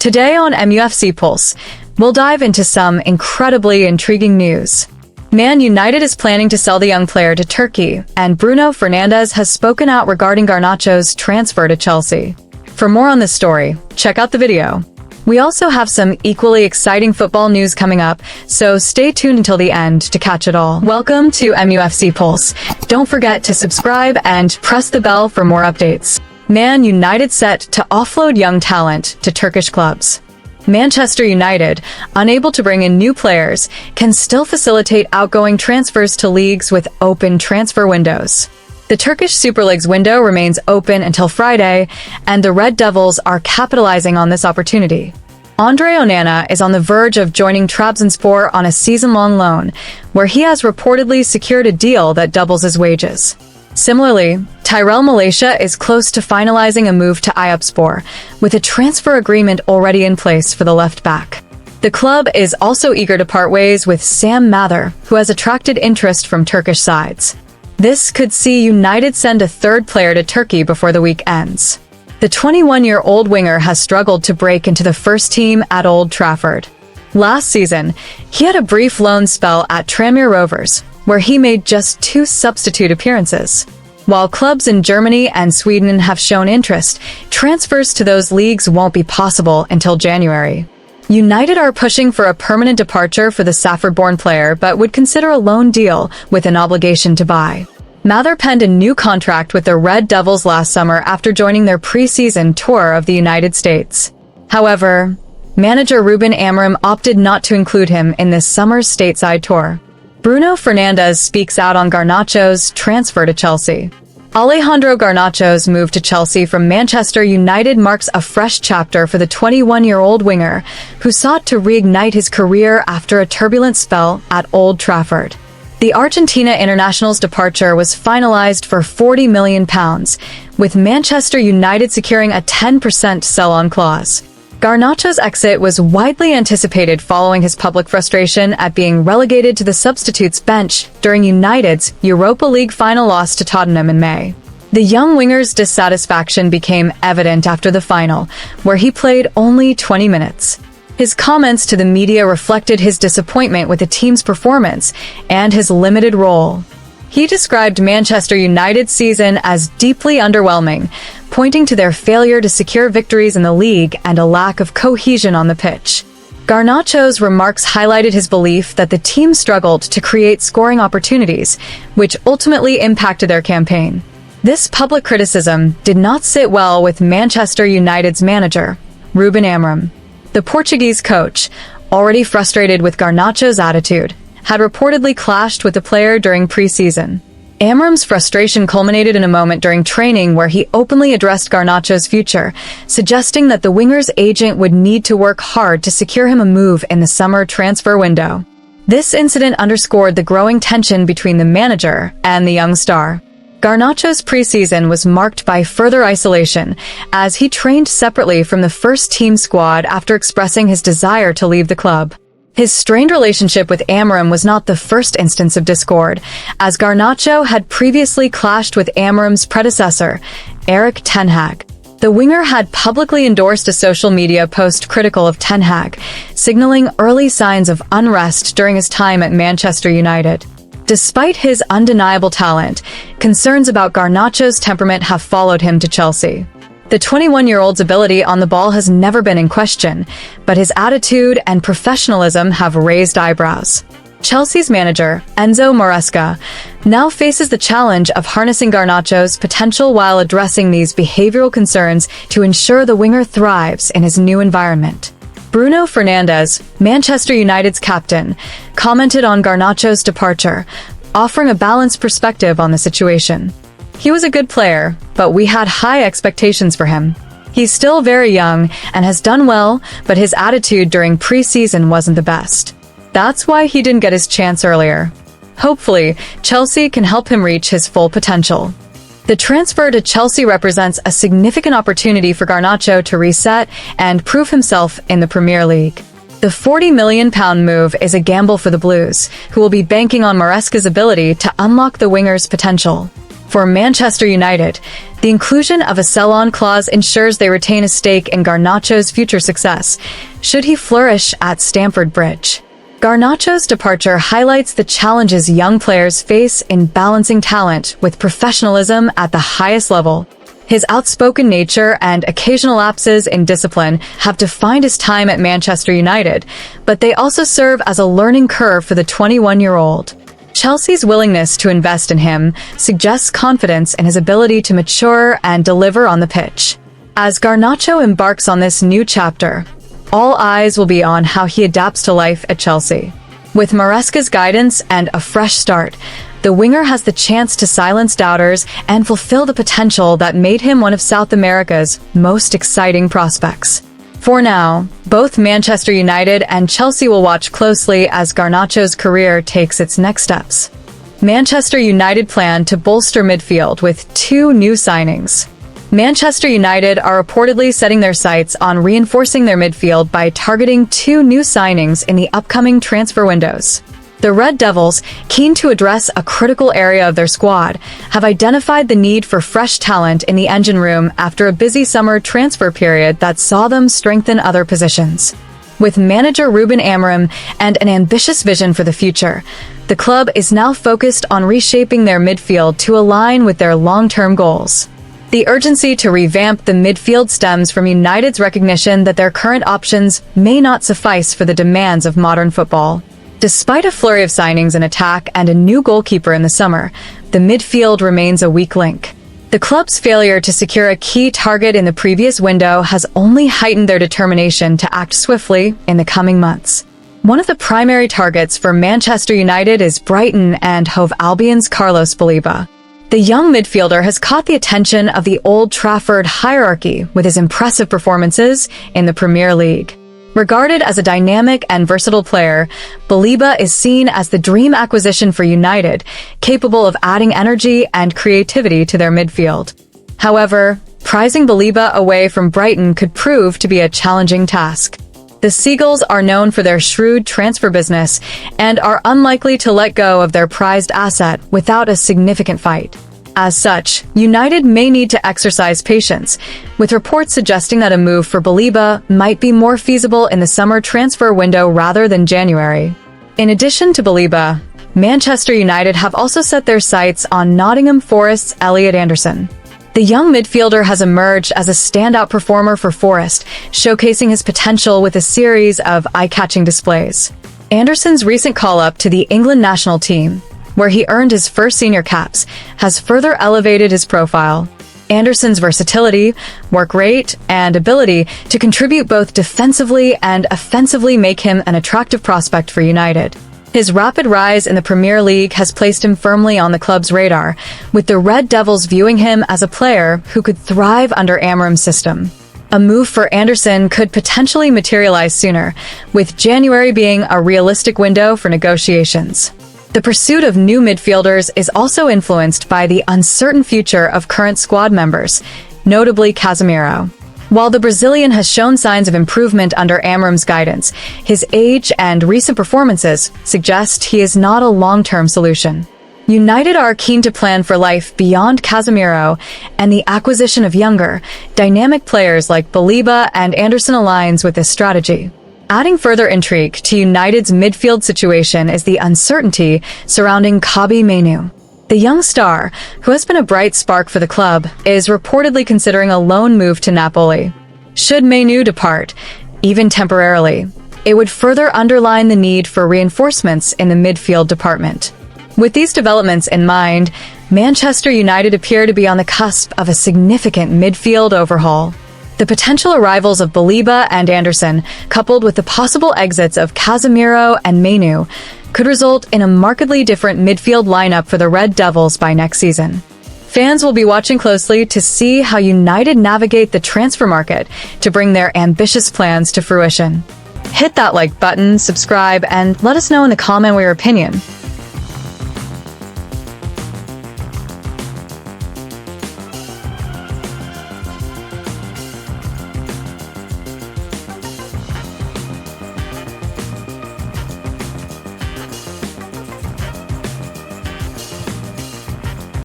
Today on MUFC Pulse, we'll dive into some incredibly intriguing news. Man United is planning to sell the young player to Turkey, and Bruno Fernandes has spoken out regarding Garnacho's transfer to Chelsea. For more on this story, check out the video. We also have some equally exciting football news coming up, so stay tuned until the end to catch it all. Welcome to MUFC Pulse. Don't forget to subscribe and press the bell for more updates. Man United set to offload young talent to Turkish clubs. Manchester United, unable to bring in new players, can still facilitate outgoing transfers to leagues with open transfer windows. The Turkish Super League's window remains open until Friday, and the Red Devils are capitalizing on this opportunity. Andre Onana is on the verge of joining Trabzonspor on a season-long loan, where he has reportedly secured a deal that doubles his wages. Similarly, Tyrell Malaysia is close to finalizing a move to Eyüpspor, with a transfer agreement already in place for the left back. The club is also eager to part ways with Sam Mather, who has attracted interest from Turkish sides. This could see United send a third player to Turkey before the week ends. The 21-year-old winger has struggled to break into the first team at Old Trafford. Last season, he had a brief loan spell at Tranmere Rovers, where he made just 2 substitute appearances. While clubs in Germany and Sweden have shown interest, transfers to those leagues won't be possible until January. United are pushing for a permanent departure for the Safford-born player, but would consider a loan deal with an obligation to buy. Mather penned a new contract with the Red Devils last summer after joining their pre-season tour of the United States. However, manager Ruben Amorim opted not to include him in this summer's stateside tour. Bruno Fernandes speaks out on Garnacho's transfer to Chelsea. Alejandro Garnacho's move to Chelsea from Manchester United marks a fresh chapter for the 21-year-old winger, who sought to reignite his career after a turbulent spell at Old Trafford. The Argentina international's departure was finalized for £40 million, with Manchester United securing a 10% sell-on clause. Garnacho's exit was widely anticipated following his public frustration at being relegated to the substitutes bench during United's Europa League final loss to Tottenham in May. The young winger's dissatisfaction became evident after the final, where he played only 20 minutes. His comments to the media reflected his disappointment with the team's performance and his limited role. He described Manchester United's season as deeply underwhelming, pointing to their failure to secure victories in the league and a lack of cohesion on the pitch. Garnacho's remarks highlighted his belief that the team struggled to create scoring opportunities, which ultimately impacted their campaign. This public criticism did not sit well with Manchester United's manager, Ruben Amorim. The Portuguese coach, already frustrated with Garnacho's attitude, had reportedly clashed with the player during pre-season. Amorim's frustration culminated in a moment during training where he openly addressed Garnacho's future, suggesting that the winger's agent would need to work hard to secure him a move in the summer transfer window. This incident underscored the growing tension between the manager and the young star. Garnacho's pre-season was marked by further isolation, as he trained separately from the first-team squad after expressing his desire to leave the club. His strained relationship with Amorim was not the first instance of discord, as Garnacho had previously clashed with Amorim's predecessor, Erik ten Hag. The winger had publicly endorsed a social media post critical of ten Hag, signaling early signs of unrest during his time at Manchester United. Despite his undeniable talent, concerns about Garnacho's temperament have followed him to Chelsea. The 21-year-old's ability on the ball has never been in question, but his attitude and professionalism have raised eyebrows. Chelsea's manager, Enzo Maresca, now faces the challenge of harnessing Garnacho's potential while addressing these behavioral concerns to ensure the winger thrives in his new environment. Bruno Fernandes, Manchester United's captain, commented on Garnacho's departure, offering a balanced perspective on the situation. He was a good player, but we had high expectations for him. He's still very young and has done well, but his attitude during pre-season wasn't the best. That's why he didn't get his chance earlier. Hopefully, Chelsea can help him reach his full potential. The transfer to Chelsea represents a significant opportunity for Garnacho to reset and prove himself in the Premier League. The £40 million move is a gamble for the Blues, who will be banking on Maresca's ability to unlock the winger's potential. For Manchester United, the inclusion of a sell-on clause ensures they retain a stake in Garnacho's future success, should he flourish at Stamford Bridge. Garnacho's departure highlights the challenges young players face in balancing talent with professionalism at the highest level. His outspoken nature and occasional lapses in discipline have defined his time at Manchester United, but they also serve as a learning curve for the 21-year-old. Chelsea's willingness to invest in him suggests confidence in his ability to mature and deliver on the pitch. As Garnacho embarks on this new chapter, all eyes will be on how he adapts to life at Chelsea. With Maresca's guidance and a fresh start, the winger has the chance to silence doubters and fulfill the potential that made him one of South America's most exciting prospects. For now, both Manchester United and Chelsea will watch closely as Garnacho's career takes its next steps. Manchester United plan to bolster midfield with 2 new signings. Manchester United are reportedly setting their sights on reinforcing their midfield by targeting 2 new signings in the upcoming transfer windows. The Red Devils, keen to address a critical area of their squad, have identified the need for fresh talent in the engine room after a busy summer transfer period that saw them strengthen other positions. With manager Ruben Amorim and an ambitious vision for the future, the club is now focused on reshaping their midfield to align with their long-term goals. The urgency to revamp the midfield stems from United's recognition that their current options may not suffice for the demands of modern football. Despite a flurry of signings in attack and a new goalkeeper in the summer, the midfield remains a weak link. The club's failure to secure a key target in the previous window has only heightened their determination to act swiftly in the coming months. One of the primary targets for Manchester United is Brighton and Hove Albion's Carlos Baleba. The young midfielder has caught the attention of the Old Trafford hierarchy with his impressive performances in the Premier League. Regarded as a dynamic and versatile player, Baleba is seen as the dream acquisition for United, capable of adding energy and creativity to their midfield. However, prizing Baleba away from Brighton could prove to be a challenging task. The Seagulls are known for their shrewd transfer business and are unlikely to let go of their prized asset without a significant fight. As such, United may need to exercise patience, with reports suggesting that a move for Baleba might be more feasible in the summer transfer window rather than January. In addition to Baleba, Manchester United have also set their sights on Nottingham Forest's Elliot Anderson. The young midfielder has emerged as a standout performer for Forest, showcasing his potential with a series of eye-catching displays. Anderson's recent call-up to the England national team, where he earned his first senior caps, has further elevated his profile. Anderson's versatility, work rate, and ability to contribute both defensively and offensively make him an attractive prospect for United. His rapid rise in the Premier League has placed him firmly on the club's radar, with the Red Devils viewing him as a player who could thrive under Amorim's system. A move for Anderson could potentially materialize sooner, with January being a realistic window for negotiations. The pursuit of new midfielders is also influenced by the uncertain future of current squad members, notably Casemiro. While the Brazilian has shown signs of improvement under Amorim's guidance, his age and recent performances suggest he is not a long-term solution. United are keen to plan for life beyond Casemiro, and the acquisition of younger, dynamic players like Baleba and Anderson aligns with this strategy. Adding further intrigue to United's midfield situation is the uncertainty surrounding Kobbie Mainoo. The young star, who has been a bright spark for the club, is reportedly considering a loan move to Napoli. Should Mainoo depart, even temporarily, it would further underline the need for reinforcements in the midfield department. With these developments in mind, Manchester United appear to be on the cusp of a significant midfield overhaul. The potential arrivals of Baleba and Anderson, coupled with the possible exits of Casemiro and Mainoo, could result in a markedly different midfield lineup for the Red Devils by next season. Fans will be watching closely to see how United navigate the transfer market to bring their ambitious plans to fruition. Hit that like button, subscribe, and let us know in the comment your opinion.